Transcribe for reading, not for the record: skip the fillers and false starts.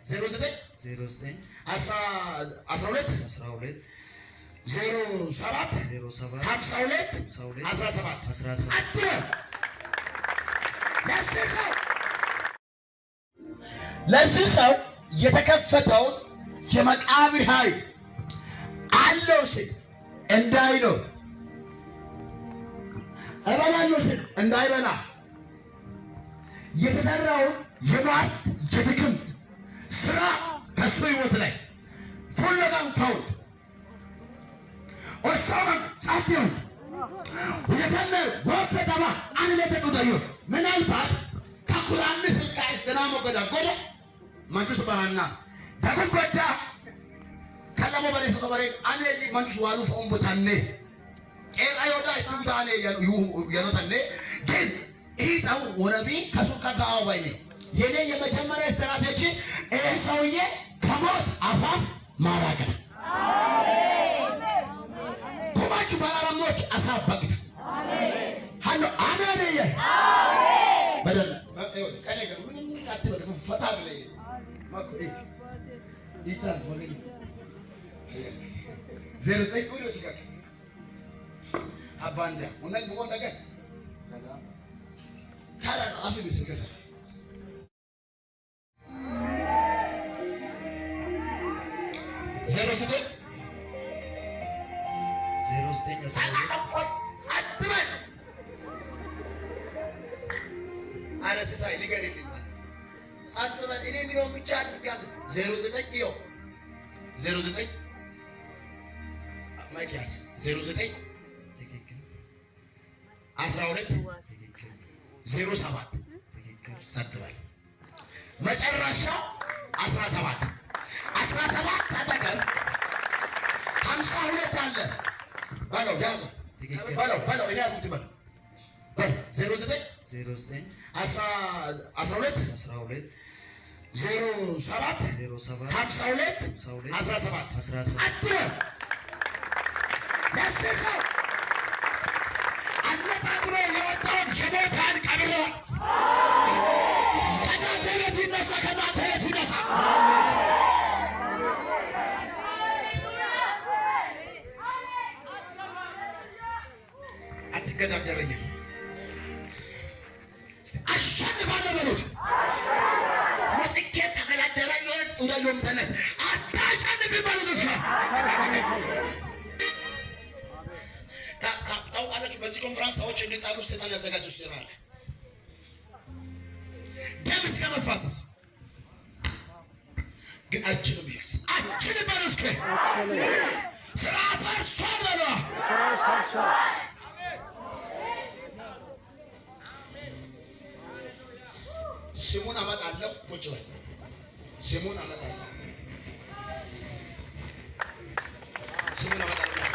09 09 12 12 07 52 17 አጥረ ለዚህ ሰው የተከፈተው የመቃብር ኃይል አለው ሲል እንዳይኖር እበላለሁ ሲል እንዳይበላ የተሰራውን የሟርት የድግምት ስራ ከሱ ህይወት ላይ ሁሉንም ተውት። ወሰን ጻድው ወየተነ ወፈዳማ አንለተ ቁዳዩ ምናልባት ከቁርአን ስልጣን እስከናሞ ገዳጎደ መንጁስ ባና ተጎዳ ከለሞ በለሰ ሰበሬ አኔ መንጁስ ዋሉ ፎምቦታኔ ኤራዮዳ ይቱዳኔ ያኖታኔ ግን ይጣው ወረቢ ከሱካ ጋው ባይኔ የኔ የመጀመሪያ ስትራቴጂ ይሄ ሰውዬ ከሞት አፋፍ ማራቅ ነው። አሜን ኩማቹ ባላራሞች አሳባቅ አሜን ሃሎ አሜን አሜን በደል ከኔ ጋር ምንም አትበል ፈታ ብለህ ማኮ ይታል ወገኝ 09 ቁሎ ሲጋክ አባንዳ ወነግ ወነገ ካራ አፍ ቢስከሰ 09 አጥበን አረሰሳይ ንገሪልኝ አጥበን እኔ የሚለው ብቻ አድርጋት 09 ይኸው 09 ማይኪያስ 09 ትክክል 12 ትክክል 07 ትክክል ሰጥበል መጨረሻ 17 አጠገብ 52 አለ ባለው ያዘው ባለው እኔ አልኩት ማለት 09 12 12 07 52 17 አጥረ ለሰሰው አነጣጥሮ የወጣው ጀሞታል ቀብሮ ከናተረት ይነሳ አትገዳደረኝ አሸንፋለሁ በሉት ወጥቼ ተገዳደረኝ ወጥቶዳዮም ተነት አታሸንፍ በሉት ታውቃላችሁ በዚህ ኮንፈረንስ ሰዎች እንዲጣሉ ሰይጣን ያዘጋጀው ስራ አለ ደም እስከ መፋሰስ ግን አችልም ይያት አችልም በሉት ስራ ፈርሷል በሉ ስራ ፈርሷል ስሙን አመጣለሁ ቁጭ በል ስሙን አመጣለሁ ስሙን አመጣለሁ